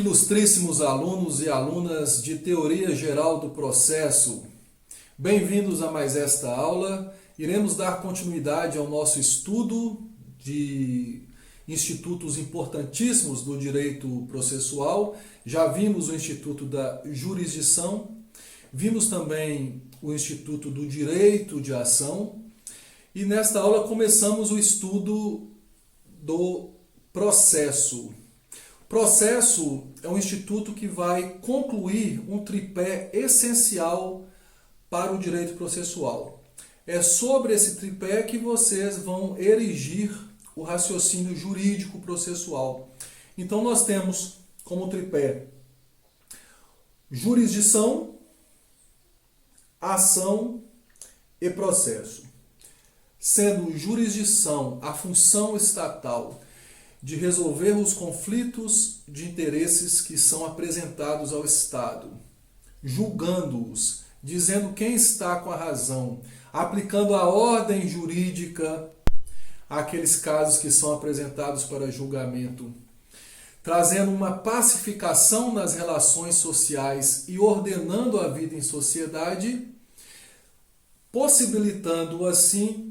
Ilustríssimos alunos e alunas de Teoria Geral do Processo, bem-vindos a mais esta aula. Iremos dar continuidade ao nosso estudo de institutos importantíssimos do direito processual. Já vimos o Instituto da Jurisdição, vimos também o Instituto do Direito de Ação e nesta aula começamos o estudo do processo. Processo é um instituto que vai concluir um tripé essencial para o direito processual. É sobre esse tripé que vocês vão erigir o raciocínio jurídico processual. Então nós temos como tripé jurisdição, ação e processo. Sendo jurisdição a função estatal de resolver os conflitos de interesses que são apresentados ao Estado, julgando-os, dizendo quem está com a razão, aplicando a ordem jurídica àqueles casos que são apresentados para julgamento, trazendo uma pacificação nas relações sociais e ordenando a vida em sociedade, possibilitando assim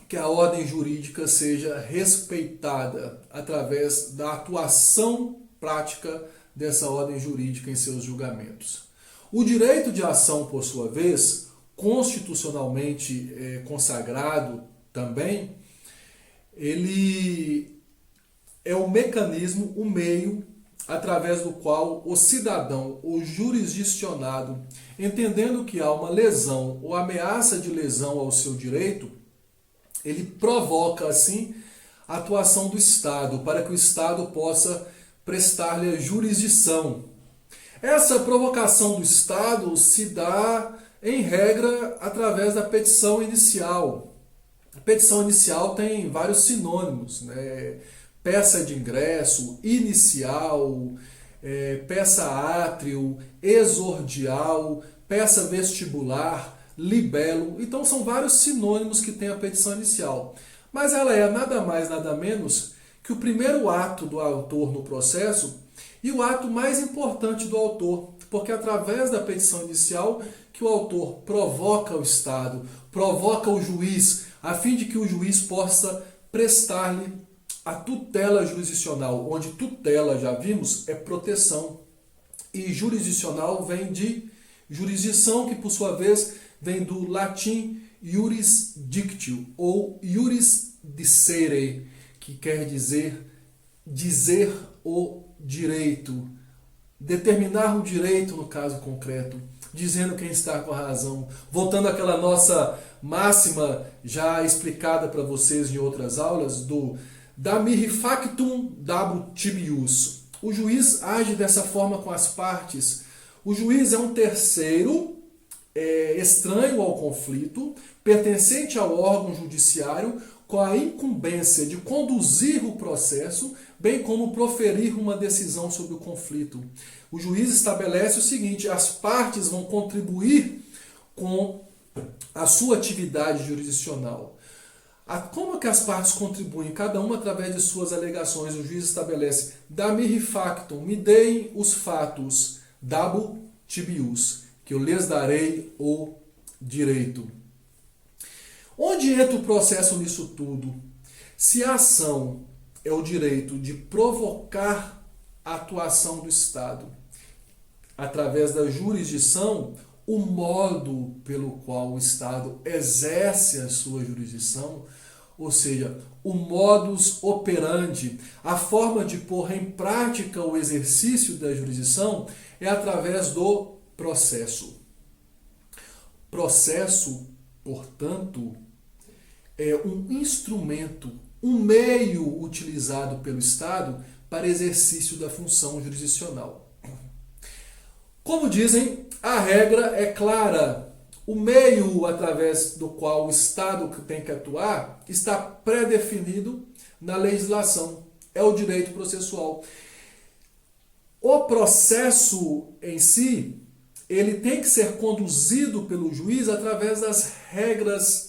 que a ordem jurídica seja respeitada através da atuação prática dessa ordem jurídica em seus julgamentos. O direito de ação, por sua vez, constitucionalmente consagrado também, ele é o mecanismo, o meio através do qual o cidadão, o jurisdicionado, entendendo que há uma lesão ou ameaça de lesão ao seu direito, ele provoca, assim, a atuação do Estado, para que o Estado possa prestar-lhe a jurisdição. Essa provocação do Estado se dá, em regra, através da petição inicial. A petição inicial tem vários sinônimos, né? Peça de ingresso, inicial, peça átrio, exordial, peça vestibular, libelo. Então são vários sinônimos que tem a petição inicial. Mas ela é nada mais, nada menos que o primeiro ato do autor no processo e o ato mais importante do autor, porque é através da petição inicial que o autor provoca o Estado, provoca o juiz, a fim de que o juiz possa prestar-lhe a tutela jurisdicional, onde tutela, já vimos, é proteção. E jurisdicional vem de jurisdição, que por sua vez vem do latim iuris dictio, ou iuris dicere, que quer dizer o direito, determinar o direito no caso concreto, dizendo quem está com a razão. Voltando àquela nossa máxima já explicada para vocês em outras aulas, do da mihi factum dabo tibius. O juiz age dessa forma com as partes. O juiz é um terceiro estranho ao conflito, pertencente ao órgão judiciário, com a incumbência de conduzir o processo, bem como proferir uma decisão sobre o conflito. O juiz estabelece o seguinte: as partes vão contribuir com a sua atividade jurisdicional. Como é que as partes contribuem? Cada uma através de suas alegações. O juiz estabelece: da mihi factum, me deem os fatos, dabo tibius, que eu lhes darei o direito. Onde entra o processo nisso tudo? Se a ação é o direito de provocar a atuação do Estado através da jurisdição, o modo pelo qual o Estado exerce a sua jurisdição, ou seja, o modus operandi, a forma de pôr em prática o exercício da jurisdição, é através do processo. Processo, portanto, é um instrumento, um meio utilizado pelo Estado para exercício da função jurisdicional. Como dizem, a regra é clara. O meio através do qual o Estado tem que atuar está pré-definido na legislação. É o direito processual. O processo em si, ele tem que ser conduzido pelo juiz através das regras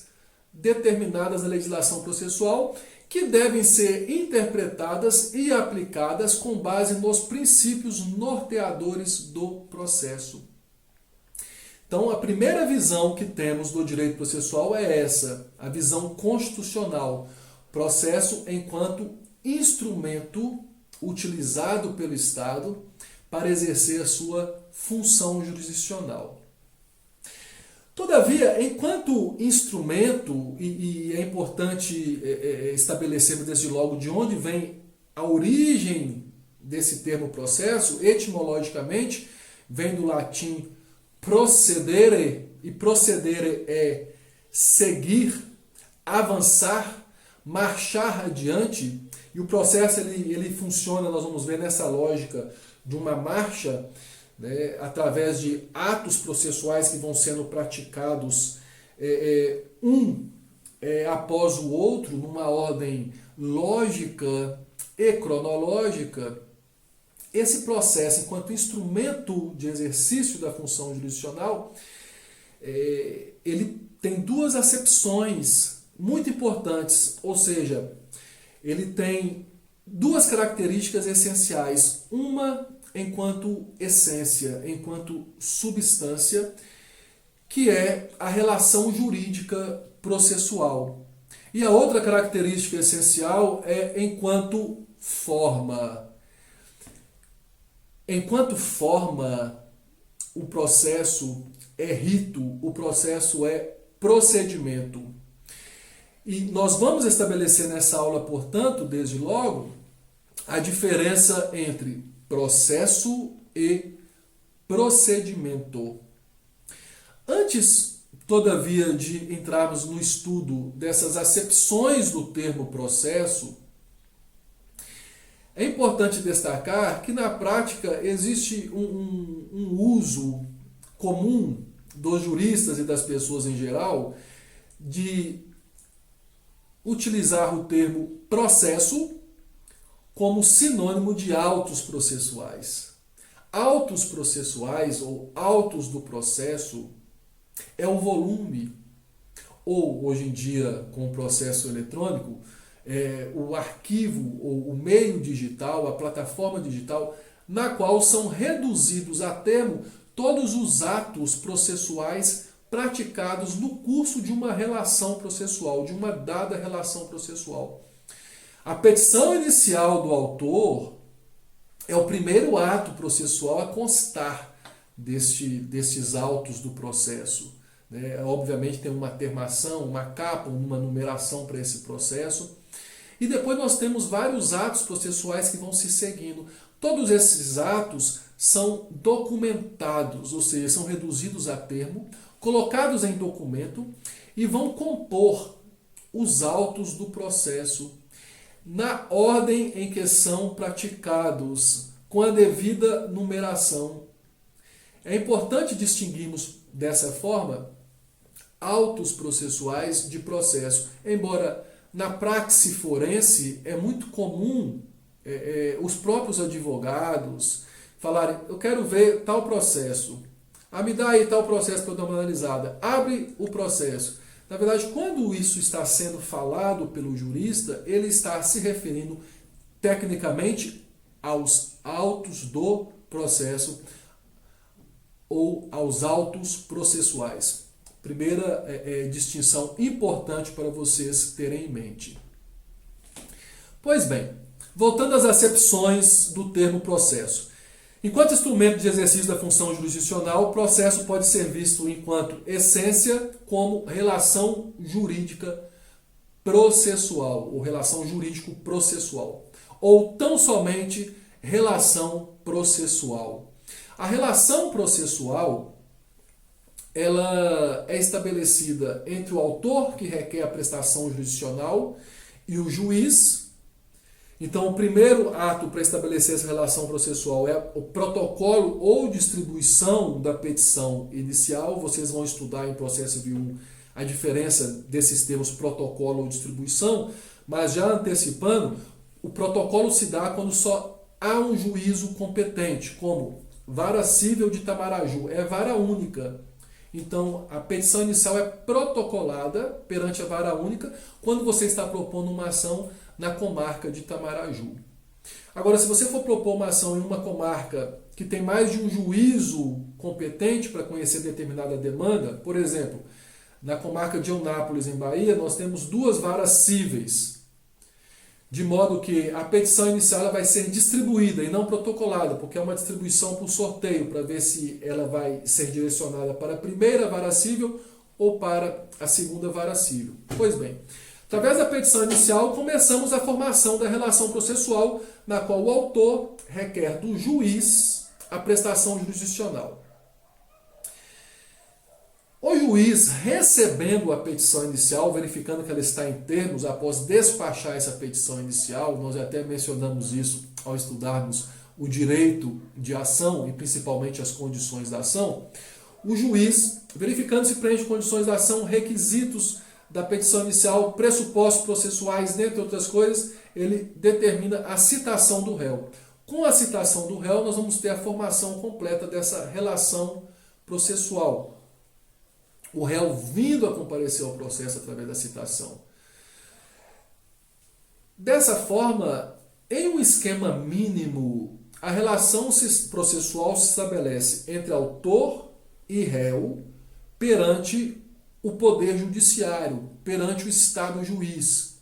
determinadas na legislação processual que devem ser interpretadas e aplicadas com base nos princípios norteadores do processo. Então, a primeira visão que temos do direito processual é essa, a visão constitucional. Processo enquanto instrumento utilizado pelo Estado para exercer a sua função jurisdicional. Todavia, enquanto instrumento, e é importante estabelecermos desde logo de onde vem a origem desse termo processo, etimologicamente, vem do latim procedere, e procedere é seguir, avançar, marchar adiante, e o processo ele funciona, nós vamos ver nessa lógica de uma marcha, né, através de atos processuais que vão sendo praticados após o outro, numa ordem lógica e cronológica. Esse processo, enquanto instrumento de exercício da função jurisdicional, ele tem duas acepções muito importantes, ou seja, ele tem duas características essenciais. Uma enquanto essência, enquanto substância, que é a relação jurídica processual. E a outra característica essencial é enquanto forma. Enquanto forma, o processo é rito, o processo é procedimento. E nós vamos estabelecer nessa aula, portanto, desde logo, a diferença entre processo e procedimento. Antes, todavia, de entrarmos no estudo dessas acepções do termo processo, é importante destacar que na prática existe um uso comum dos juristas e das pessoas em geral de utilizar o termo processo como sinônimo de autos processuais. Autos processuais ou autos do processo é o volume, ou hoje em dia com o processo eletrônico, o arquivo ou o meio digital, a plataforma digital, na qual são reduzidos a termo todos os atos processuais praticados no curso de uma relação processual, de uma dada relação processual. A petição inicial do autor é o primeiro ato processual a constar destes autos do processo. Obviamente tem uma termação, uma capa, uma numeração para esse processo. E depois nós temos vários atos processuais que vão se seguindo. Todos esses atos são documentados, ou seja, são reduzidos a termo, colocados em documento e vão compor os autos do processo na ordem em que são praticados, com a devida numeração. É importante distinguirmos dessa forma autos processuais de processo, embora na praxe forense é muito comum os próprios advogados falarem: eu quero ver tal processo, me dá aí tal processo para eu dar uma analisada, abre o processo. Na verdade, quando isso está sendo falado pelo jurista, ele está se referindo tecnicamente aos autos do processo ou aos autos processuais. Primeira distinção importante para vocês terem em mente. Pois bem, voltando às acepções do termo processo. Enquanto instrumento de exercício da função jurisdicional, o processo pode ser visto enquanto essência como relação jurídica processual, ou relação jurídico-processual, ou tão somente relação processual. A relação processual ela é estabelecida entre o autor que requer a prestação jurisdicional e o juiz. Então, o primeiro ato para estabelecer essa relação processual é o protocolo ou distribuição da petição inicial. Vocês vão estudar em processo civil 1 a diferença desses termos protocolo ou distribuição, mas já antecipando, o protocolo se dá quando só há um juízo competente, como Vara Cível de Itamaraju, é vara única. Então, a petição inicial é protocolada perante a vara única quando você está propondo uma ação na comarca de Itamaraju. Agora, se você for propor uma ação em uma comarca que tem mais de um juízo competente para conhecer determinada demanda, por exemplo, na comarca de Eunápolis, em Bahia, nós temos 2 varas cíveis, de modo que a petição inicial ela vai ser distribuída e não protocolada, porque é uma distribuição por sorteio, para ver se ela vai ser direcionada para a primeira vara cível ou para a segunda vara cível. Pois bem, através da petição inicial, começamos a formação da relação processual, na qual o autor requer do juiz a prestação jurisdicional. O juiz, recebendo a petição inicial, verificando que ela está em termos, após despachar essa petição inicial, nós até mencionamos isso ao estudarmos o direito de ação e principalmente as condições da ação, o juiz, verificando se preenche condições da ação, requisitos da petição inicial, pressupostos processuais, dentre outras coisas, ele determina a citação do réu. Com a citação do réu, nós vamos ter a formação completa dessa relação processual. O réu vindo a comparecer ao processo através da citação. Dessa forma, em um esquema mínimo, a relação processual se estabelece entre autor e réu perante o poder judiciário, perante o Estado juiz.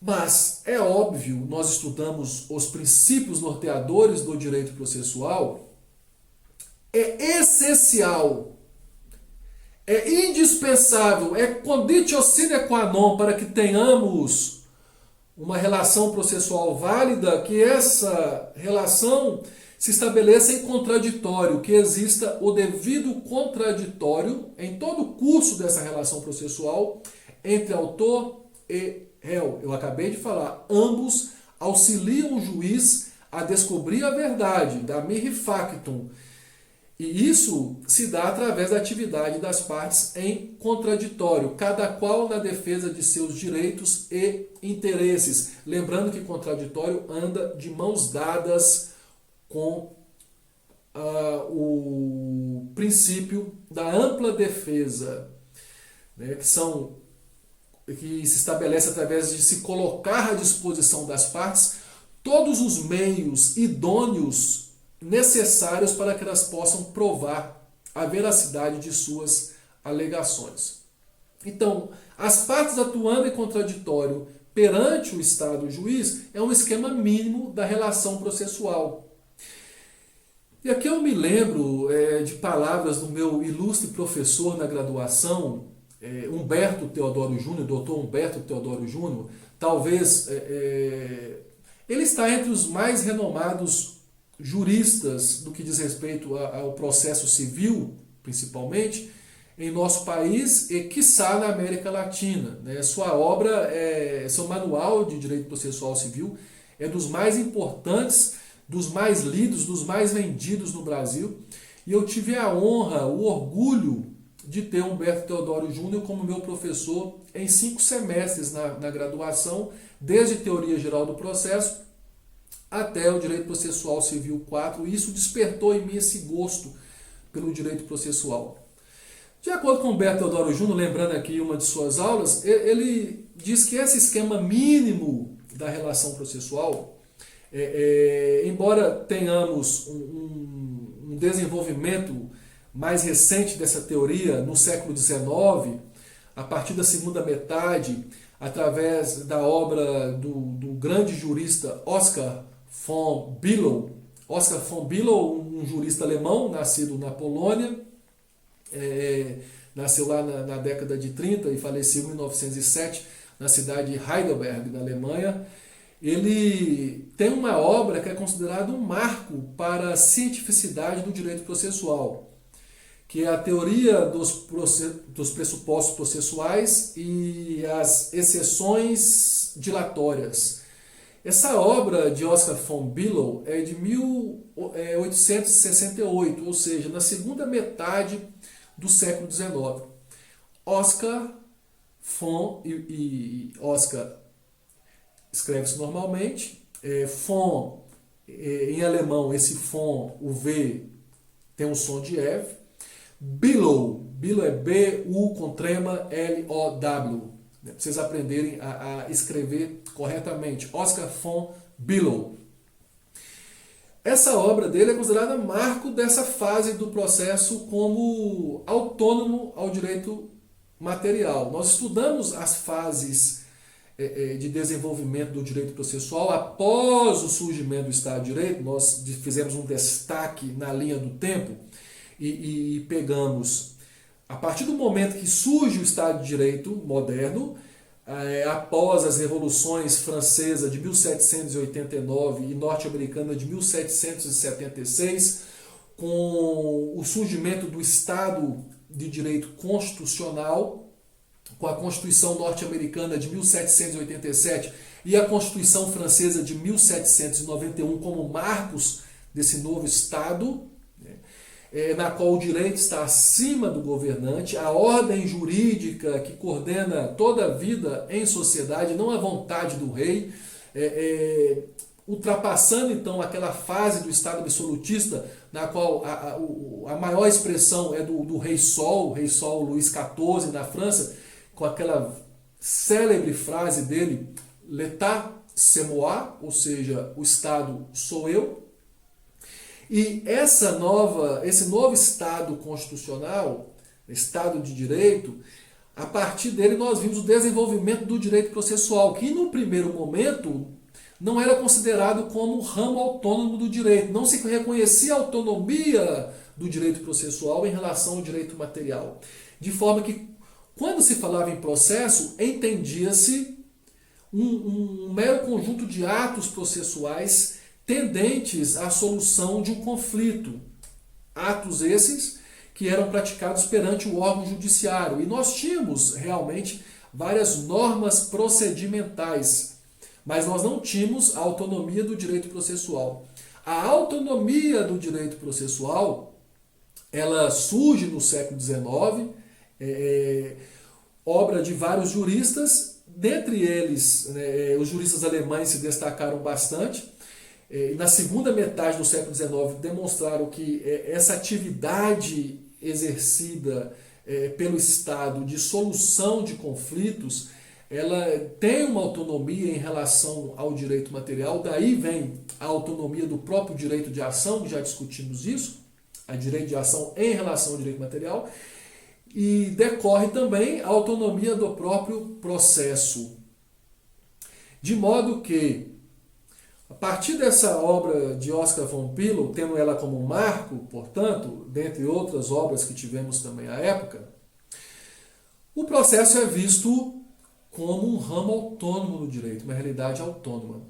Mas é óbvio, nós estudamos os princípios norteadores do direito processual, é essencial, é indispensável, é conditio sine qua non para que tenhamos uma relação processual válida, que essa relação se estabeleça em contraditório, que exista o devido contraditório em todo o curso dessa relação processual entre autor e réu. Eu acabei de falar, ambos auxiliam o juiz a descobrir a verdade, da mihi factum. E isso se dá através da atividade das partes em contraditório, cada qual na defesa de seus direitos e interesses. Lembrando que contraditório anda de mãos dadas com o princípio da ampla defesa, né, que se estabelece através de se colocar à disposição das partes todos os meios idôneos necessários para que elas possam provar a veracidade de suas alegações. Então, as partes atuando em contraditório perante o Estado juiz é um esquema mínimo da relação processual. E aqui eu me lembro de palavras do meu ilustre professor na graduação, Humberto Teodoro Júnior, doutor Humberto Teodoro Júnior. Talvez ele está entre os mais renomados juristas do que diz respeito ao processo civil, principalmente, em nosso país e, quiçá, na América Latina. Sua obra, seu manual de direito processual civil, é dos mais importantes, dos mais lidos, dos mais vendidos no Brasil. E eu tive a honra, o orgulho de ter Humberto Teodoro Júnior como meu professor em 5 semestres na graduação, desde Teoria Geral do Processo até o Direito Processual Civil 4, e isso despertou em mim esse gosto pelo direito processual. De acordo com Humberto Teodoro Júnior, lembrando aqui uma de suas aulas, ele diz que esse esquema mínimo da relação processual, embora tenhamos um desenvolvimento mais recente dessa teoria no século XIX, a partir da segunda metade, através da obra do grande jurista Oskar von Bülow. Oskar von Bülow, um jurista alemão, nascido na Polônia, nasceu lá na década de 30 e faleceu em 1907 na cidade de Heidelberg, na Alemanha. Ele tem uma obra que é considerada um marco para a cientificidade do direito processual, que é a teoria dos pressupostos processuais e as exceções dilatórias. Essa obra de Oskar von Bülow é de 1868, ou seja, na segunda metade do século XIX. Oskar von, Oskar escreve-se normalmente, von, em alemão, esse von, o V, tem um som de F. Below. Below é B-U com trema L-O-W. Para vocês aprenderem a escrever corretamente. Oscar von Below. Essa obra dele é considerada marco dessa fase do processo como autônomo ao direito material. Nós estudamos as fases de desenvolvimento do direito processual após o surgimento do Estado de Direito. Nós fizemos um destaque na linha do tempo e pegamos, a partir do momento que surge o Estado de Direito moderno, após as revoluções francesa de 1789 e norte-americana de 1776, com o surgimento do Estado de Direito Constitucional, com a Constituição norte-americana de 1787 e a Constituição francesa de 1791 como marcos desse novo Estado, na qual o direito está acima do governante, a ordem jurídica que coordena toda a vida em sociedade, não a vontade do rei, ultrapassando então aquela fase do Estado absolutista, na qual a maior expressão é do Rei Sol, o Rei Sol Luís XIV na França, com aquela célebre frase dele, L'État c'est moi, ou seja, o Estado sou eu. E esse novo Estado constitucional, Estado de Direito, a partir dele nós vimos o desenvolvimento do direito processual, que no primeiro momento não era considerado como um ramo autônomo do direito. Não se reconhecia a autonomia do direito processual em relação ao direito material. De forma que, quando se falava em processo, entendia-se um mero conjunto de atos processuais tendentes à solução de um conflito. Atos esses que eram praticados perante o órgão judiciário. E nós tínhamos realmente várias normas procedimentais, mas nós não tínhamos a autonomia do direito processual. A autonomia do direito processual, ela surge no século XIX, obra de vários juristas, dentre eles, os juristas alemães se destacaram bastante. Na segunda metade do século XIX demonstraram que essa atividade exercida pelo Estado de solução de conflitos, ela tem uma autonomia em relação ao direito material, daí vem a autonomia do próprio direito de ação, já discutimos isso, a direito de ação em relação ao direito material, e decorre também a autonomia do próprio processo. De modo que, a partir dessa obra de Oscar von Below, tendo ela como marco, portanto, dentre outras obras que tivemos também à época, o processo é visto como um ramo autônomo do direito, uma realidade autônoma.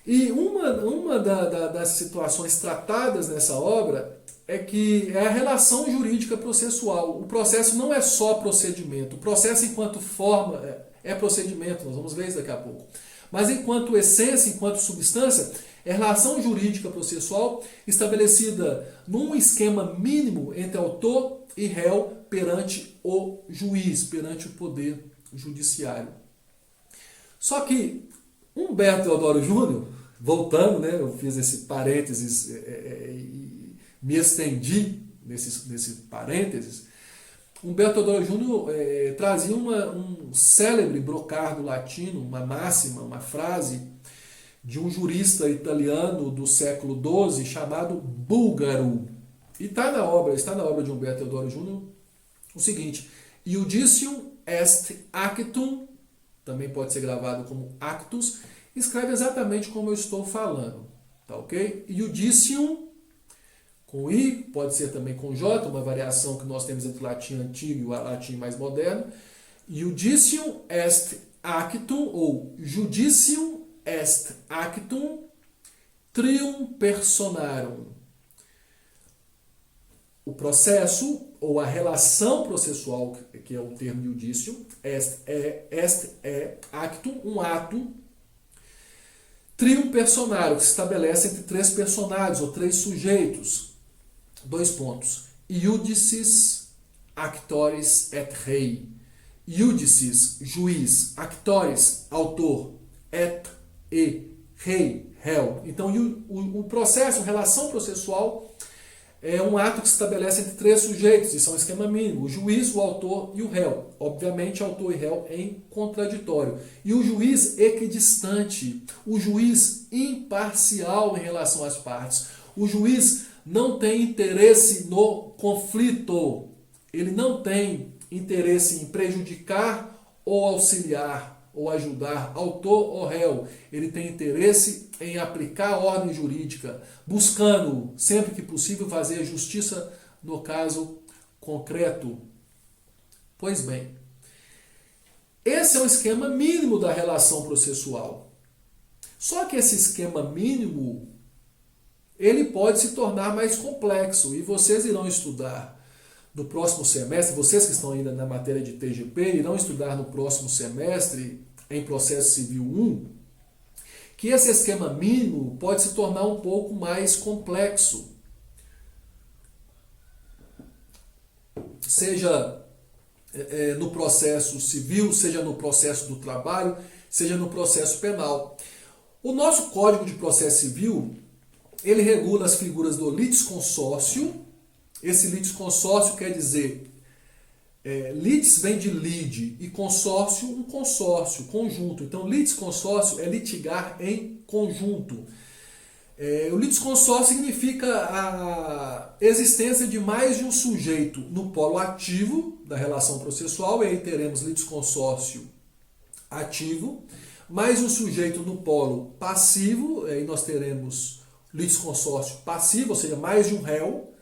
E uma das situações tratadas nessa obra é a relação jurídica processual. O processo não é só procedimento. O processo, enquanto forma, é procedimento, nós vamos ver isso daqui a pouco. Mas enquanto essência, enquanto substância, é relação jurídica processual estabelecida num esquema mínimo entre autor e réu perante o juiz, perante o poder judiciário. Só que Humberto Teodoro Júnior, voltando, eu fiz esse parênteses e me estendi nesse parênteses, Humberto Teodoro Júnior trazia um célebre brocardo latino, uma máxima, uma frase de um jurista italiano do século XII chamado Búlgaro. E está na obra de Humberto Teodoro Júnior o seguinte: Iudicium est actum, também pode ser gravado como actus, escreve exatamente como eu estou falando, tá ok? Iudicium com I, pode ser também com J, uma variação que nós temos entre o latim antigo e o latim mais moderno. Iudicium est actum, ou Judicium est actum trium personarum. O processo, ou a relação processual, que é o termo Iudicium, est actum, um ato, trium personarum, que se estabelece entre três personagens, ou três sujeitos. Dois pontos. Iudicis actores et rei. Iudicis, juiz. Actores, autor. Et e rei, réu. Então, o processo, a relação processual, é um ato que se estabelece entre três sujeitos, isso é um esquema mínimo, o juiz, o autor e o réu. Obviamente, autor e réu em contraditório. E o juiz equidistante, o juiz imparcial em relação às partes. O juiz não tem interesse no conflito, ele não tem interesse em prejudicar ou auxiliar ou ajudar autor ou réu. Ele tem interesse em aplicar a ordem jurídica, buscando, sempre que possível, fazer a justiça no caso concreto. Pois bem, esse é o esquema mínimo da relação processual. Só que esse esquema mínimo, ele pode se tornar mais complexo, e vocês irão estudar no próximo semestre, vocês que estão ainda na matéria de TGP, irão estudar no próximo semestre, em processo civil 1, que esse esquema mínimo pode se tornar um pouco mais complexo. Seja no processo civil, seja no processo do trabalho, seja no processo penal. O nosso Código de Processo Civil, ele regula as figuras do litisconsórcio. Esse litisconsórcio quer dizer, litis vem de lide e consórcio, um consórcio, conjunto. Então, litisconsórcio é litigar em conjunto. O litisconsórcio significa a existência de mais de um sujeito no polo ativo da relação processual, e aí teremos litisconsórcio ativo, mais um sujeito no polo passivo, aí nós teremos litisconsórcio passivo, ou seja, mais de um réu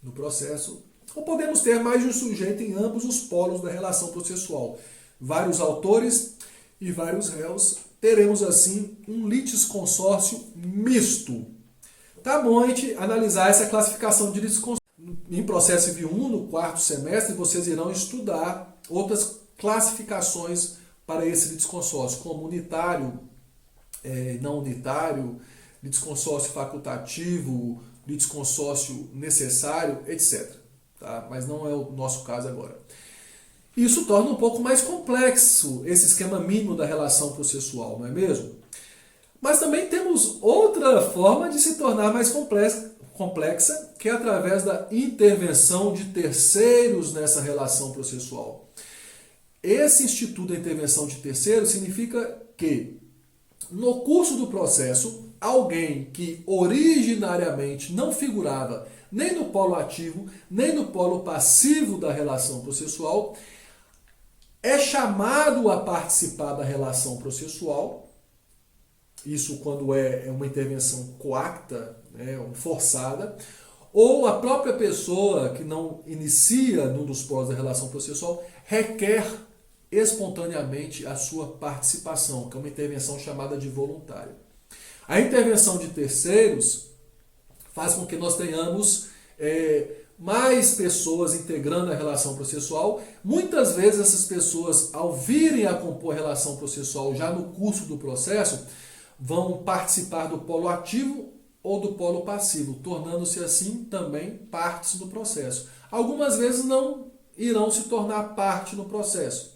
no processo. Ou podemos ter mais de um sujeito em ambos os polos da relação processual. Vários autores e vários réus. Teremos, assim, um litisconsórcio misto. Tá bom a gente analisar essa classificação de litisconsórcio. Em processo civil 1, no quarto semestre, vocês irão estudar outras classificações para esse litisconsórcio, como unitário, não unitário, litisconsórcio facultativo, litisconsórcio necessário, etc. Tá? Mas não é o nosso caso agora. Isso torna um pouco mais complexo esse esquema mínimo da relação processual, não é mesmo? Mas também temos outra forma de se tornar mais complexa, que é através da intervenção de terceiros nessa relação processual. Esse instituto da intervenção de terceiros significa que, no curso do processo, alguém que originariamente não figurava nem no polo ativo, nem no polo passivo da relação processual, é chamado a participar da relação processual. Isso quando é uma intervenção coacta, forçada, ou a própria pessoa que não inicia num dos polos da relação processual requer espontaneamente a sua participação, que é uma intervenção chamada de voluntária. A intervenção de terceiros faz com que nós tenhamos mais pessoas integrando a relação processual. Muitas vezes essas pessoas, ao virem a compor a relação processual já no curso do processo, vão participar do polo ativo ou do polo passivo, tornando-se assim também partes do processo. Algumas vezes não irão se tornar parte no processo,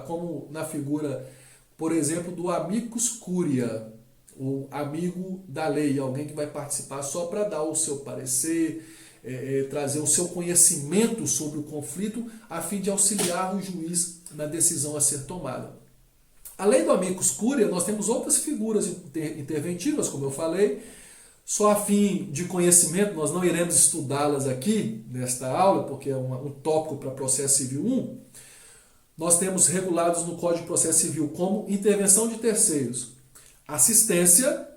como na figura, por exemplo, do amicus curia, o amigo da lei, alguém que vai participar só para dar o seu parecer, trazer o seu conhecimento sobre o conflito, a fim de auxiliar o juiz na decisão a ser tomada. Além do amicus curia, nós temos outras figuras interventivas, como eu falei, só a fim de conhecimento, nós não iremos estudá-las aqui nesta aula, porque é um tópico para processo civil 1. Nós temos regulados no Código de Processo Civil como intervenção de terceiros, assistência,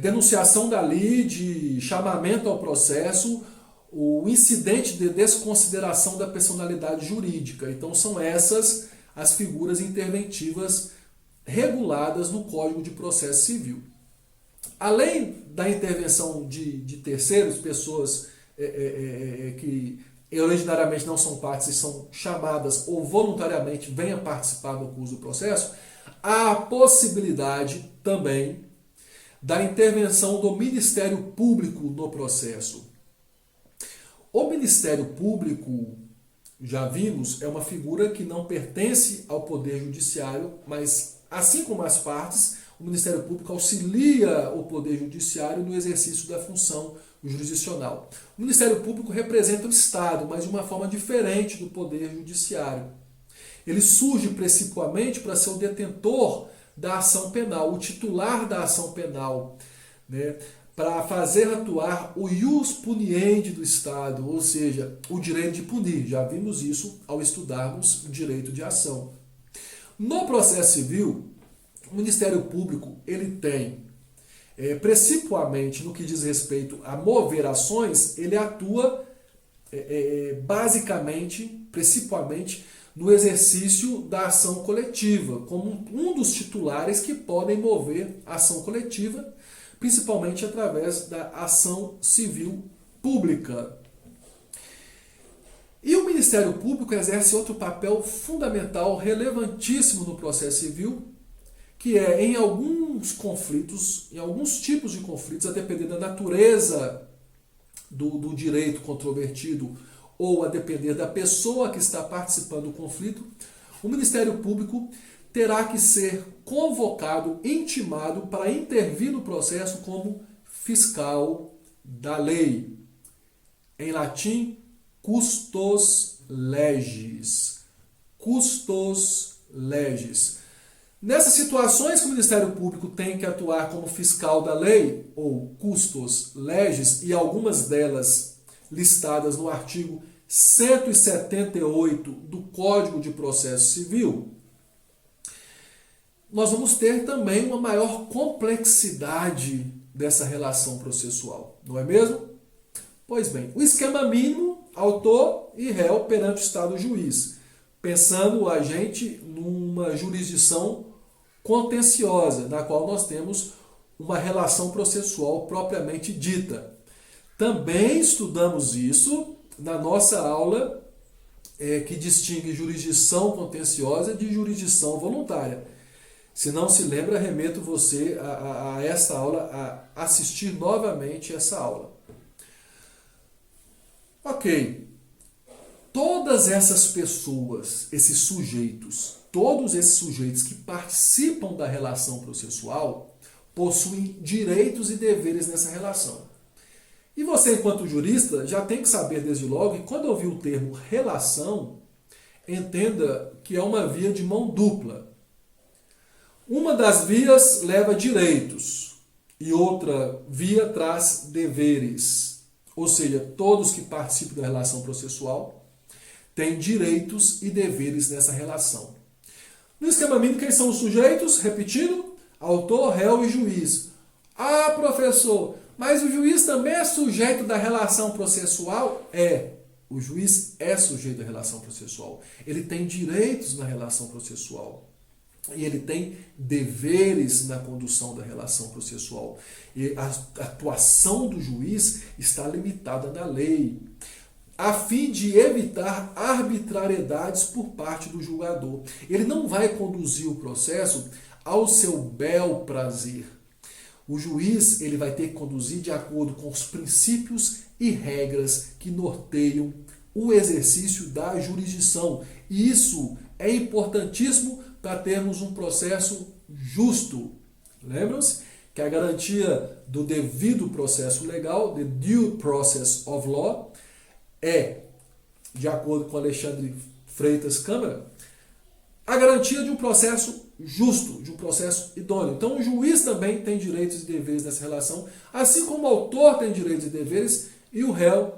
denunciação da lide, chamamento ao processo, o incidente de desconsideração da personalidade jurídica. Então são essas as figuras interventivas reguladas no Código de Processo Civil. Além da intervenção de terceiros, pessoas que originariamente não são partes e são chamadas ou voluntariamente venham participar do curso do processo, há a possibilidade também da intervenção do Ministério Público no processo. O Ministério Público, já vimos, é uma figura que não pertence ao Poder Judiciário, mas, assim como as partes, o Ministério Público auxilia o Poder Judiciário no exercício da função o jurisdicional. O Ministério Público representa o Estado, mas de uma forma diferente do Poder Judiciário. Ele surge principalmente para ser o detentor da ação penal, o titular da ação penal, né? Para fazer atuar o ius puniendi do Estado, ou seja, o direito de punir. Já vimos isso ao estudarmos o direito de ação. No processo civil, o Ministério Público ele tem, principalmente no que diz respeito a mover ações, ele atua basicamente, principalmente, no exercício da ação coletiva, como um dos titulares que podem mover a ação coletiva, principalmente através da ação civil pública. E o Ministério Público exerce outro papel fundamental, relevantíssimo no processo civil, que é em alguns conflitos, em alguns tipos de conflitos, a depender da natureza do direito controvertido ou a depender da pessoa que está participando do conflito, o Ministério Público terá que ser convocado, intimado para intervir no processo como fiscal da lei. Em latim, custos legis. Custos legis. Nessas situações que o Ministério Público tem que atuar como fiscal da lei, ou custos legis, e algumas delas listadas no artigo 178 do Código de Processo Civil, nós vamos ter também uma maior complexidade dessa relação processual, não é mesmo? Pois bem, o esquema mínimo, autor e réu perante o Estado juiz, pensando a gente numa jurisdição contenciosa, na qual nós temos uma relação processual propriamente dita. Também estudamos isso na nossa aula que distingue jurisdição contenciosa de jurisdição voluntária. Se não se lembra, remeto você a esta aula, a assistir novamente essa aula. Ok. Todas essas pessoas, esses sujeitos, todos esses sujeitos que participam da relação processual possuem direitos e deveres nessa relação. E você, enquanto jurista, já tem que saber desde logo que quando ouvir o termo relação, entenda que é uma via de mão dupla. Uma das vias leva direitos e outra via traz deveres. Ou seja, todos que participam da relação processual têm direitos e deveres nessa relação. No esquema mínimo, quem são os sujeitos? Repetindo, autor, réu e juiz. Ah, professor, mas o juiz também é sujeito da relação processual? O juiz é sujeito da relação processual. Ele tem direitos na relação processual. E ele tem deveres na condução da relação processual. E a atuação do juiz está limitada na lei, a fim de evitar arbitrariedades por parte do julgador. Ele não vai conduzir o processo ao seu bel prazer. O juiz ele vai ter que conduzir de acordo com os princípios e regras que norteiam o exercício da jurisdição. E isso é importantíssimo para termos um processo justo. Lembram-se que a garantia do devido processo legal, the due process of law, de acordo com Alexandre Freitas Câmara, a garantia de um processo justo, de um processo idôneo. Então o juiz também tem direitos e deveres nessa relação, assim como o autor tem direitos e deveres, e o réu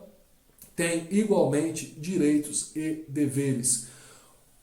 tem igualmente direitos e deveres.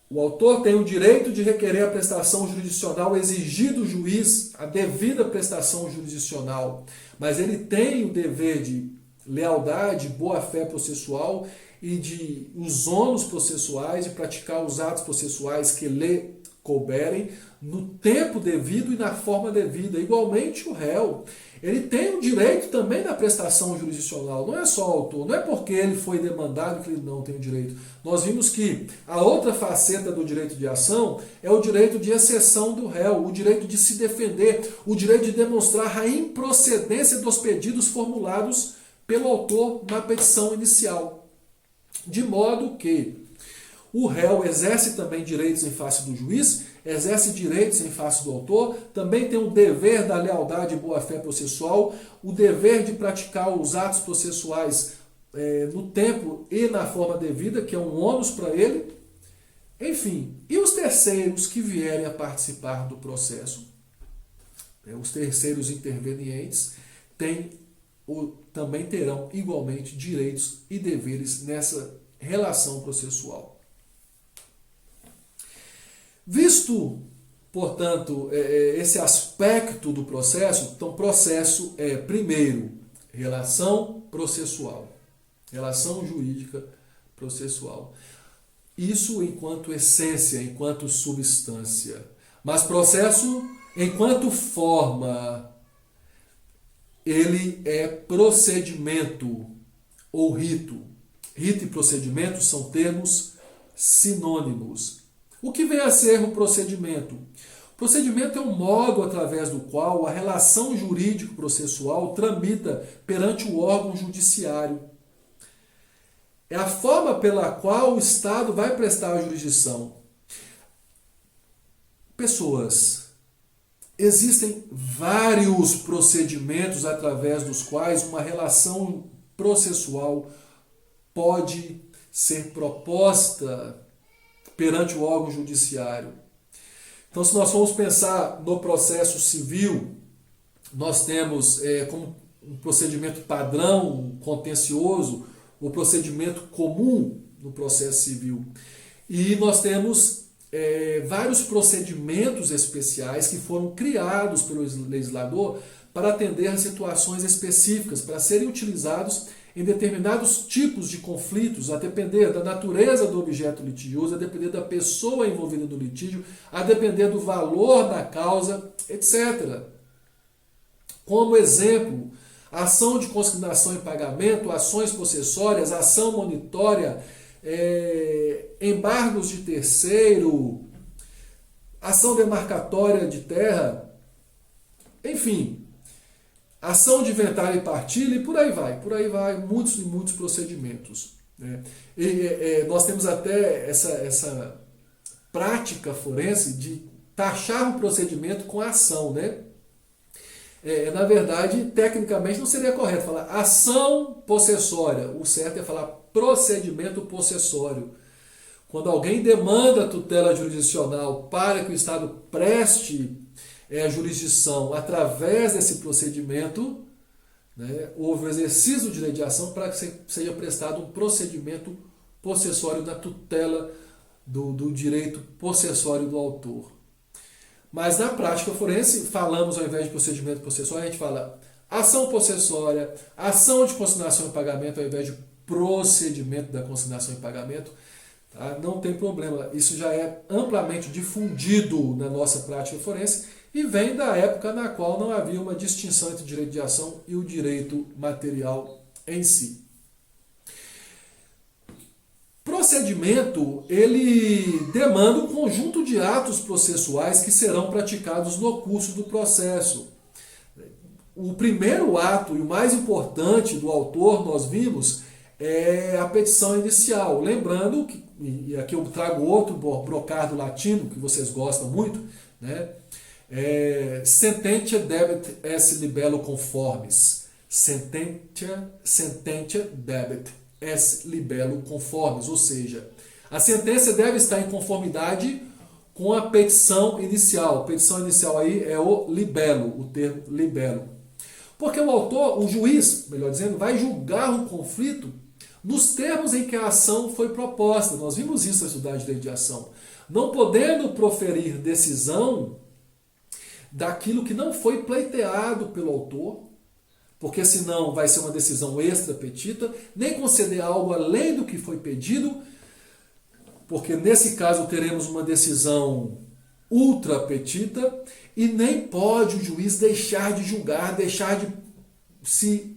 O autor tem o direito de requerer a prestação jurisdicional, exigir do juiz a devida prestação jurisdicional, mas ele tem o dever de lealdade, boa-fé processual e de os ônus processuais, de praticar os atos processuais que lhe couberem no tempo devido e na forma devida. Igualmente o réu, ele tem o direito também da prestação jurisdicional, não é só o autor, não é porque ele foi demandado que ele não tem o direito. Nós vimos que a outra faceta do direito de ação é o direito de exceção do réu, o direito de se defender, o direito de demonstrar a improcedência dos pedidos formulados pelo autor na petição inicial. De modo que O réu exerce também direitos em face do juiz, exerce direitos em face do autor, também tem o dever da lealdade e boa-fé processual, o dever de praticar os atos processuais no tempo e na forma devida, que é um ônus para ele. Enfim, e os terceiros que vierem a participar do processo? Os terceiros intervenientes também terão igualmente direitos e deveres nessa relação processual. Visto, portanto, esse aspecto do processo, então processo é, primeiro, relação processual, relação jurídica processual. Isso enquanto essência, enquanto substância. Mas processo, enquanto forma, ele é procedimento ou rito. Rito e procedimento são termos sinônimos. O que vem a ser o procedimento? O procedimento é um modo através do qual a relação jurídico-processual tramita perante o órgão judiciário. É a forma pela qual o Estado vai prestar a jurisdição. Pessoas, existem vários procedimentos através dos quais uma relação processual pode ser proposta perante o órgão judiciário. Então, se nós formos pensar no processo civil, nós temos como um procedimento padrão, contencioso, o procedimento comum no processo civil. E nós temos vários procedimentos especiais que foram criados pelo legislador para atender a situações específicas, para serem utilizados em determinados tipos de conflitos, a depender da natureza do objeto litigioso, a depender da pessoa envolvida no litígio, a depender do valor da causa, etc. Como exemplo, ação de consignação em pagamento, ações possessórias, ação monitória, embargos de terceiro, ação demarcatória de terra, enfim, ação de inventário e partilha e por aí vai, muitos e muitos procedimentos. Né? Nós temos até essa prática forense de taxar o procedimento com a ação, né? Na verdade, tecnicamente não seria correto falar ação possessória. O certo é falar procedimento possessório. Quando alguém demanda tutela jurisdicional para que o Estado preste a jurisdição através desse procedimento, né, houve o exercício do direito de ação para que seja prestado um procedimento possessório da tutela do direito possessório do autor. Mas na prática forense, falamos ao invés de procedimento possessório, a gente fala ação possessória, ação de consignação em pagamento ao invés de procedimento da consignação em pagamento. Tá? Não tem problema, isso já é amplamente difundido na nossa prática forense e vem da época na qual não havia uma distinção entre o direito de ação e o direito material em si. Procedimento, ele demanda um conjunto de atos processuais que serão praticados no curso do processo. O primeiro ato e o mais importante do autor, nós vimos, é a petição inicial. Lembrando, que, e aqui eu trago outro brocardo latino, que vocês gostam muito, né? Sententia debet esse libello conformis. Sententia debet esse libello conformis, ou seja, a sentença deve estar em conformidade com a petição inicial. A petição inicial aí é o libello, o termo libello. Porque o juiz, melhor dizendo, vai julgar o conflito nos termos em que a ação foi proposta. Nós vimos isso na estudar direito de ação. Não podendo proferir decisão daquilo que não foi pleiteado pelo autor, porque senão vai ser uma decisão extra petita, nem conceder algo além do que foi pedido, porque nesse caso teremos uma decisão ultra petita, e nem pode o juiz deixar de julgar, deixar de se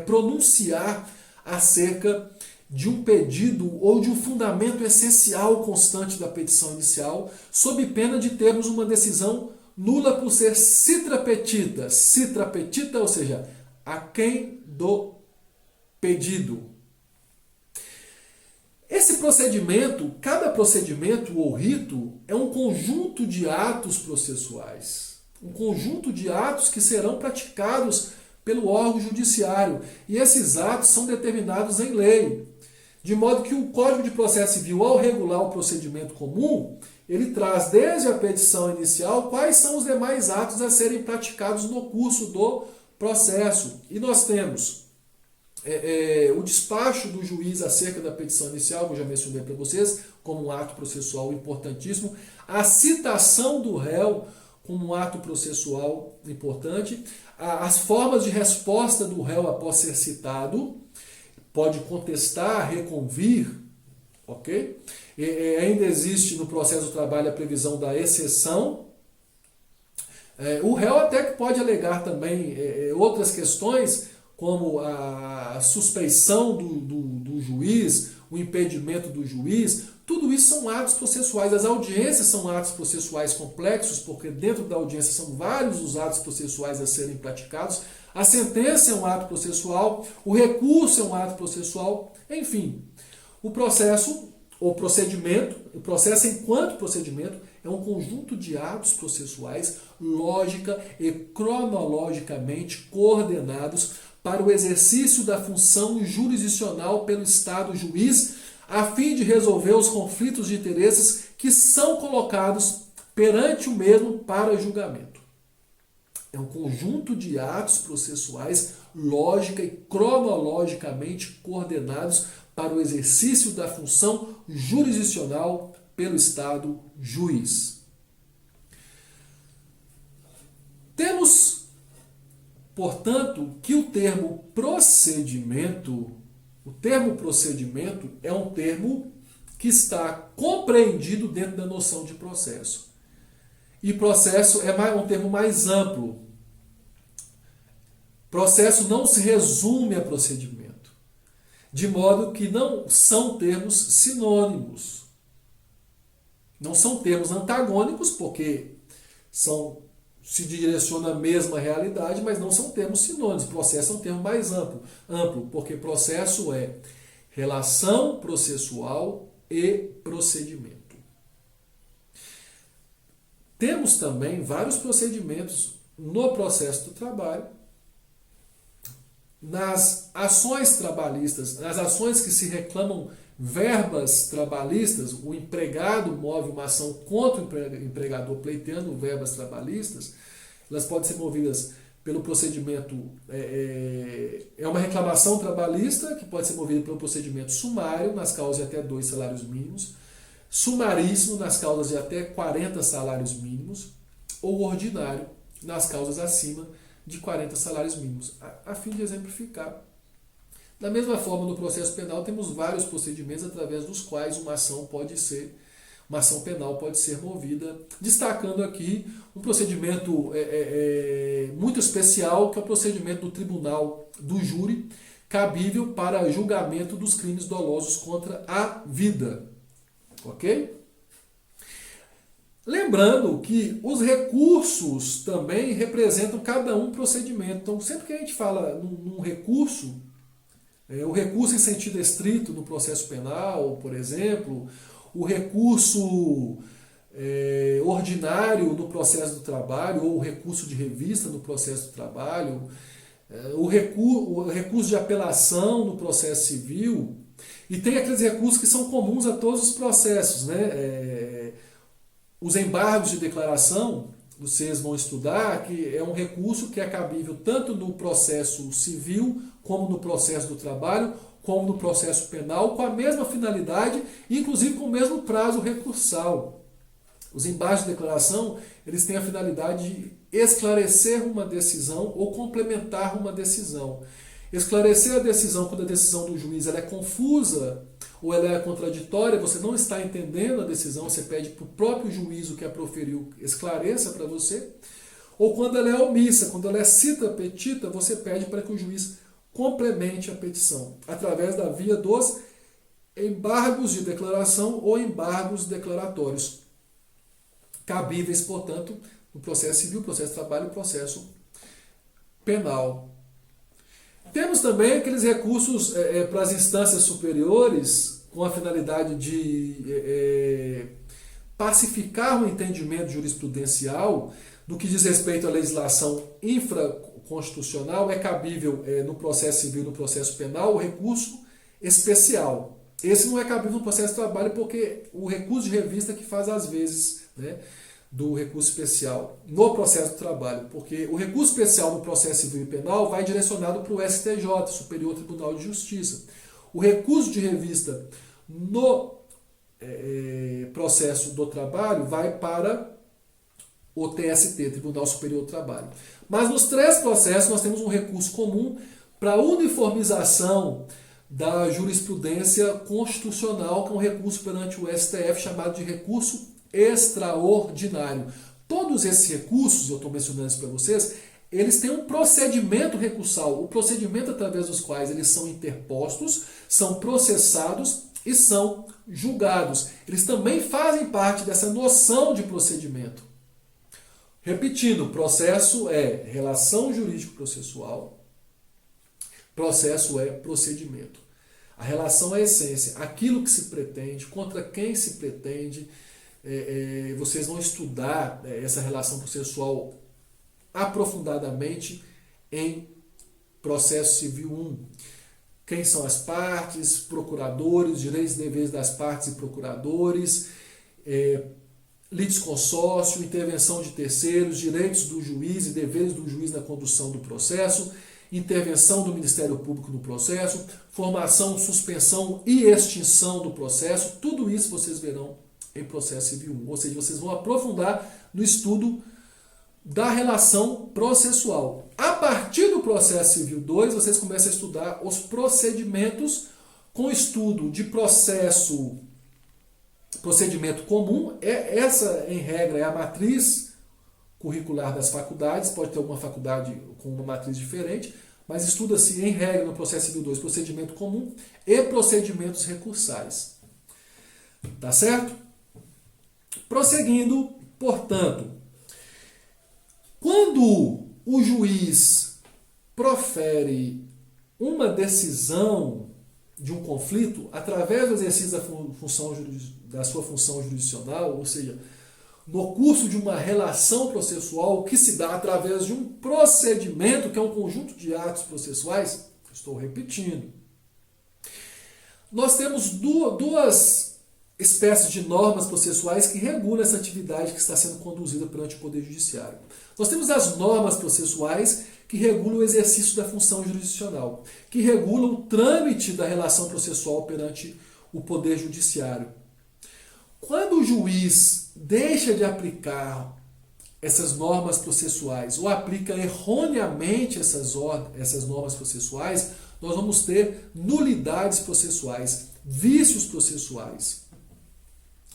pronunciar acerca de um pedido ou de um fundamento essencial constante da petição inicial, sob pena de termos uma decisão nula por ser citra petita, ou seja, aquém do pedido. Esse procedimento, cada procedimento ou rito é um conjunto de atos processuais. Um conjunto de atos que serão praticados pelo órgão judiciário. E esses atos são determinados em lei. De modo que o Código de Processo Civil, ao regular o procedimento comum, ele traz desde a petição inicial quais são os demais atos a serem praticados no curso do processo. E nós temos o despacho do juiz acerca da petição inicial, que eu já mencionei para vocês, como um ato processual importantíssimo, a citação do réu como um ato processual importante, as formas de resposta do réu após ser citado, pode contestar, reconvir, ok? Ainda existe no processo do trabalho a previsão da exceção. O réu até que pode alegar também outras questões, como a suspeição do juiz, o impedimento do juiz. Tudo isso são atos processuais. As audiências são atos processuais complexos, porque dentro da audiência são vários os atos processuais a serem praticados. A sentença é um ato processual, o recurso é um ato processual, enfim. O processo, ou procedimento, o processo enquanto procedimento, é um conjunto de atos processuais, lógica e cronologicamente coordenados para o exercício da função jurisdicional pelo Estado juiz, a fim de resolver os conflitos de interesses que são colocados perante o mesmo para julgamento. É um conjunto de atos processuais, lógica e cronologicamente coordenados para o exercício da função jurisdicional pelo Estado juiz. Temos, portanto, que o termo procedimento é um termo que está compreendido dentro da noção de processo. E processo é um termo mais amplo. Processo não se resume a procedimento, de modo que não são termos sinônimos. Não são termos antagônicos, porque se direciona à mesma realidade, mas não são termos sinônimos. Processo é um termo mais amplo, porque processo é relação processual e procedimento. Temos também vários procedimentos no processo do trabalho, nas ações trabalhistas, nas ações que se reclamam verbas trabalhistas. O empregado move uma ação contra o empregador pleiteando verbas trabalhistas. Elas podem ser movidas pelo procedimento, é uma reclamação trabalhista que pode ser movida pelo procedimento sumário, nas causas de até 2 salários mínimos, sumaríssimo nas causas de até 40 salários mínimos, ou ordinário nas causas acima de 40 salários mínimos, a fim de exemplificar. Da mesma forma, no processo penal, temos vários procedimentos através dos quais uma ação penal pode ser movida, destacando aqui um procedimento muito especial, que é o procedimento do tribunal do júri, cabível para julgamento dos crimes dolosos contra a vida. Ok? Lembrando que os recursos também representam cada um procedimento. Então, sempre que a gente fala num recurso, o recurso em sentido estrito no processo penal, por exemplo, o recurso ordinário no processo do trabalho, ou o recurso de revista no processo do trabalho, o recurso de apelação no processo civil, e tem aqueles recursos que são comuns a todos os processos, né? Os embargos de declaração, vocês vão estudar, que é um recurso que é cabível tanto no processo civil, como no processo do trabalho, como no processo penal, com a mesma finalidade, inclusive com o mesmo prazo recursal. Os embargos de declaração, eles têm a finalidade de esclarecer uma decisão ou complementar uma decisão. Esclarecer a decisão quando a decisão do juiz ela é confusa ou ela é contraditória, você não está entendendo a decisão, você pede para o próprio juiz o que a proferiu esclareça para você. Ou quando ela é omissa, quando ela é cita petita, você pede para que o juiz complemente a petição, através da via dos embargos de declaração ou embargos declaratórios, cabíveis, portanto, no processo civil, processo de trabalho e processo penal. Temos também aqueles recursos para as instâncias superiores, com a finalidade de pacificar o entendimento jurisprudencial do que diz respeito à legislação infraconstitucional, é cabível no processo civil e no processo penal o recurso especial. Esse não é cabível no processo de trabalho porque o recurso de revista que faz as vezes, né, do recurso especial no processo de trabalho, porque o recurso especial no processo civil e penal vai direcionado para o STJ, Superior Tribunal de Justiça. O recurso de revista no processo do trabalho vai para o TST, Tribunal Superior do Trabalho. Mas nos três processos nós temos um recurso comum para uniformização da jurisprudência constitucional, que é um recurso perante o STF chamado de recurso extraordinário. Todos esses recursos, eu estou mencionando isso para vocês, eles têm um procedimento recursal, o procedimento através dos quais eles são interpostos, são processados e são julgados. Eles também fazem parte dessa noção de procedimento. Repetindo, processo é relação jurídico-processual, processo é procedimento. A relação é a essência, aquilo que se pretende, contra quem se pretende. Vocês vão estudar essa relação processual aprofundadamente em processo civil 1. Quem são as partes, procuradores, direitos e deveres das partes e procuradores, litisconsórcio, intervenção de terceiros, direitos do juiz e deveres do juiz na condução do processo, intervenção do Ministério Público no processo, formação, suspensão e extinção do processo, tudo isso vocês verão em processo civil 1. Ou seja, vocês vão aprofundar no estudo da relação processual. A partir do processo civil 2, vocês começam a estudar os procedimentos com estudo de procedimento comum. Essa, em regra, é a matriz curricular das faculdades. Pode ter alguma faculdade com uma matriz diferente, mas estuda-se, em regra, no processo civil 2, procedimento comum e procedimentos recursais. Tá certo? Prosseguindo, portanto, quando o juiz profere uma decisão de um conflito através do exercício da sua função jurisdicional, ou seja, no curso de uma relação processual que se dá através de um procedimento, que é um conjunto de atos processuais, estou repetindo, nós temos duas espécies de normas processuais que regulam essa atividade que está sendo conduzida perante o Poder Judiciário. Nós temos as normas processuais que regulam o exercício da função jurisdicional, que regulam o trâmite da relação processual perante o Poder Judiciário. Quando o juiz deixa de aplicar essas normas processuais ou aplica erroneamente essas normas processuais, nós vamos ter nulidades processuais, vícios processuais.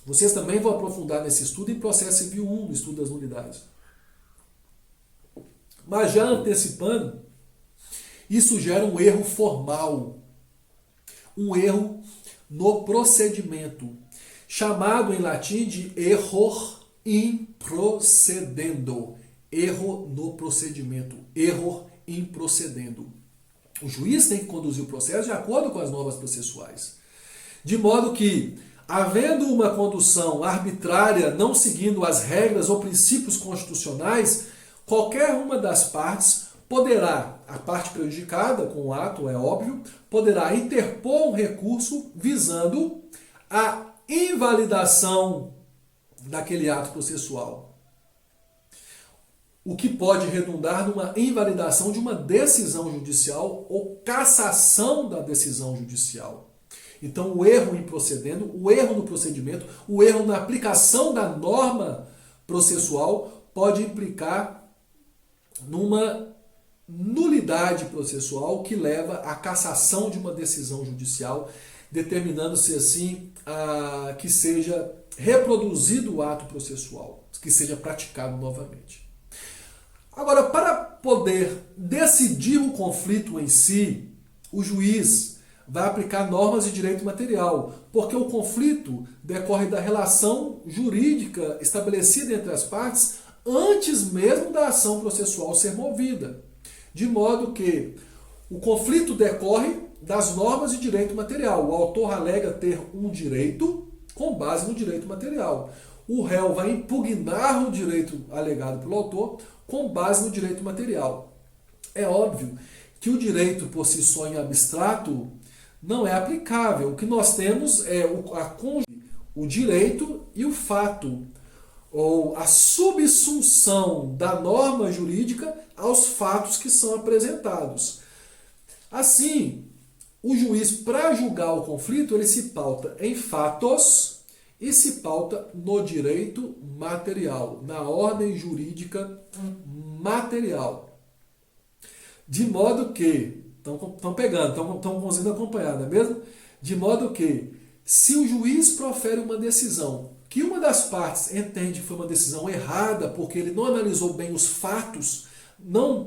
Vocês também vão aprofundar nesse estudo em processo civil 1, no estudo das nulidades. Mas já antecipando, isso gera um erro formal, um erro no procedimento, chamado em latim de error in procedendo. Erro no procedimento, error in procedendo. O juiz tem que conduzir o processo de acordo com as normas processuais. De modo que, havendo uma condução arbitrária não seguindo as regras ou princípios constitucionais, qualquer uma das partes poderá, a parte prejudicada com o ato, é óbvio, poderá interpor um recurso visando a invalidação daquele ato processual. O que pode redundar numa invalidação de uma decisão judicial ou cassação da decisão judicial. Então, o erro em procedendo, o erro no procedimento, o erro na aplicação da norma processual pode implicar numa nulidade processual que leva à cassação de uma decisão judicial, determinando-se assim que seja reproduzido o ato processual, que seja praticado novamente. Agora, para poder decidir o conflito em si, o juiz vai aplicar normas de direito material, porque o conflito decorre da relação jurídica estabelecida entre as partes antes mesmo da ação processual ser movida. De modo que O conflito decorre das normas de direito material. O autor alega ter um direito com base no direito material. O réu vai impugnar o direito alegado pelo autor com base no direito material. É óbvio que o direito por si só em abstrato não é aplicável. O que nós temos é o direito e o fato, ou a subsunção da norma jurídica aos fatos que são apresentados. Assim, o juiz, para julgar o conflito, ele se pauta em fatos e se pauta no direito material, na ordem jurídica material. De modo que, estão pegando, estão conseguindo acompanhar, não é mesmo? De modo que, se o juiz profere uma decisão que uma das partes entende que foi uma decisão errada, porque ele não analisou bem os fatos, não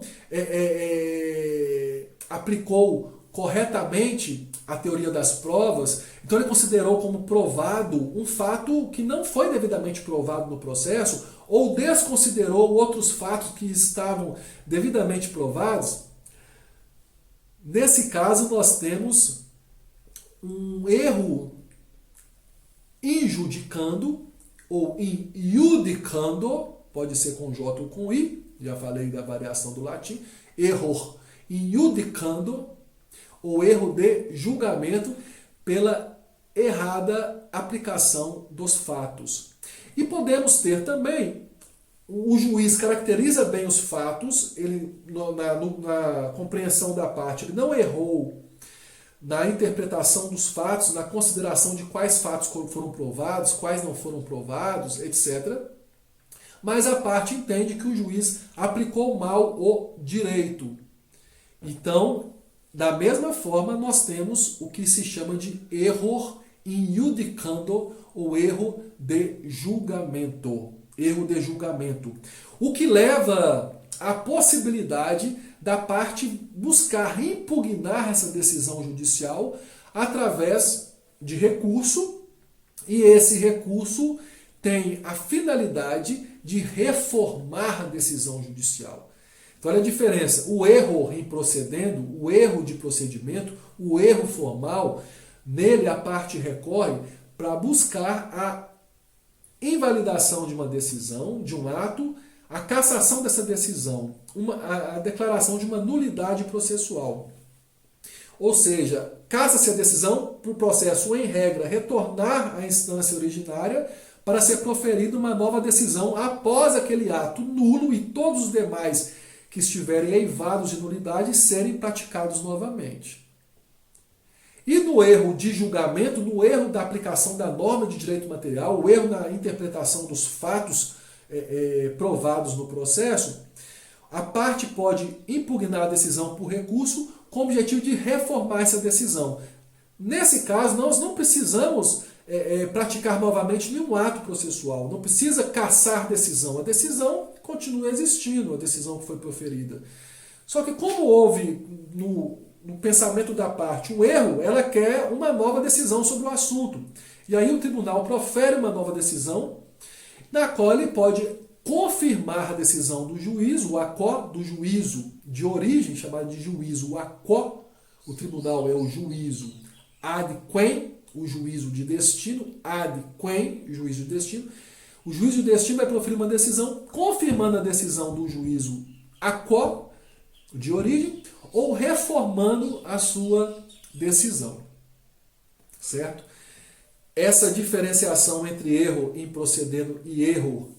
aplicou corretamente a teoria das provas, então ele considerou como provado um fato que não foi devidamente provado no processo, ou desconsiderou outros fatos que estavam devidamente provados. Nesse caso, nós temos um erro injudicando, ou injudicando, pode ser com J ou com I, já falei da variação do latim, error injudicando, ou erro de julgamento pela errada aplicação dos fatos. E podemos ter também, o juiz caracteriza bem os fatos, ele na compreensão da parte, ele não errou na interpretação dos fatos, na consideração de quais fatos foram provados, quais não foram provados, etc. Mas a parte entende que o juiz aplicou mal o direito. Então, da mesma forma, nós temos o que se chama de error injudicando, ou erro de julgamento. Erro de julgamento. O que leva à possibilidade da parte buscar impugnar essa decisão judicial através de recurso, e esse recurso tem a finalidade de reformar a decisão judicial. Então, olha a diferença. O erro em procedendo, o erro de procedimento, o erro formal, nele a parte recorre para buscar a invalidação de uma decisão, de um ato, a cassação dessa decisão, a declaração de uma nulidade processual. Ou seja, cassa-se a decisão para o processo, em regra, retornar à instância originária para ser proferida uma nova decisão após aquele ato nulo e todos os demais que estiverem eivados de nulidade serem praticados novamente. E no erro de julgamento, no erro da aplicação da norma de direito material, o erro na interpretação dos fatos provados no processo, a parte pode impugnar a decisão por recurso com o objetivo de reformar essa decisão. Nesse caso, nós não precisamos praticar novamente nenhum ato processual, não precisa cassar decisão. A decisão continua existindo, a decisão que foi proferida. Só que como houve no pensamento da parte um erro, ela quer uma nova decisão sobre o assunto. E aí o tribunal profere uma nova decisão, na qual ele pode confirmar a decisão do juízo, o ACO, do juízo de origem, chamado de juízo ACO. O tribunal é o juízo ad quem, o juízo de destino, ad quem, o juízo de destino. O juízo de destino vai proferir uma decisão, confirmando a decisão do juízo ACO, de origem, ou reformando a sua decisão. Certo? Essa diferenciação entre erro em procedendo e erro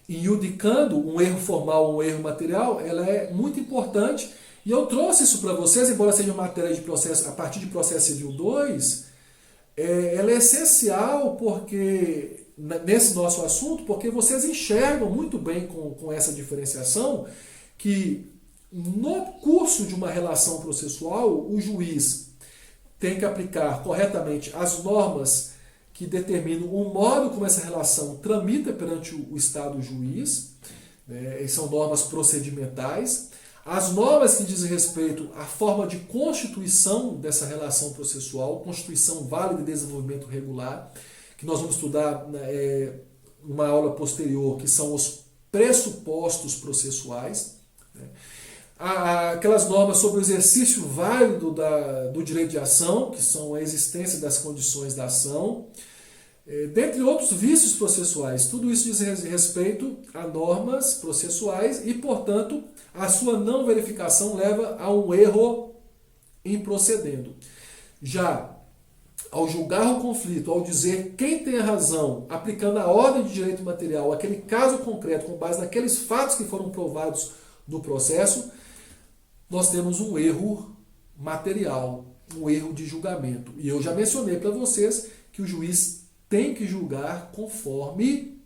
injudicando, um erro formal ou um erro material, ela é muito importante. E eu trouxe isso para vocês, embora seja uma matéria de processo, a partir de processo civil 2, ela é essencial porque, nesse nosso assunto, porque vocês enxergam muito bem com essa diferenciação que no curso de uma relação processual, o juiz tem que aplicar corretamente as normas que determinam o modo como essa relação tramita perante o Estado juiz, são normas procedimentais. As normas que dizem respeito à forma de constituição dessa relação processual, constituição válida e desenvolvimento regular, que nós vamos estudar numa aula posterior, que são os pressupostos processuais. aquelas normas sobre o exercício válido do direito de ação, que são a existência das condições da ação, dentre outros vícios processuais. Tudo isso diz respeito a normas processuais e, portanto, a sua não verificação leva a um erro em procedendo. Já ao julgar o conflito, ao dizer quem tem a razão, aplicando a ordem de direito material, aquele caso concreto, com base naqueles fatos que foram provados no processo, nós temos um erro material, um erro de julgamento. E eu já mencionei para vocês que o juiz tem que julgar conforme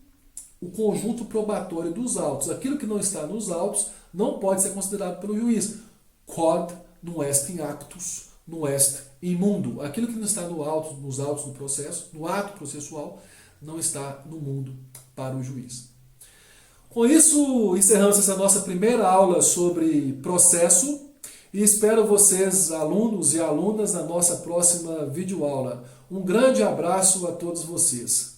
o conjunto probatório dos autos. Aquilo que não está nos autos não pode ser considerado pelo juiz. Quod non est in actus, non est in mundo. Aquilo que não está nos autos do processo, no ato processual, não está no mundo para o juiz. Com isso, encerramos essa nossa primeira aula sobre processo e espero vocês, alunos e alunas, na nossa próxima videoaula. Um grande abraço a todos vocês.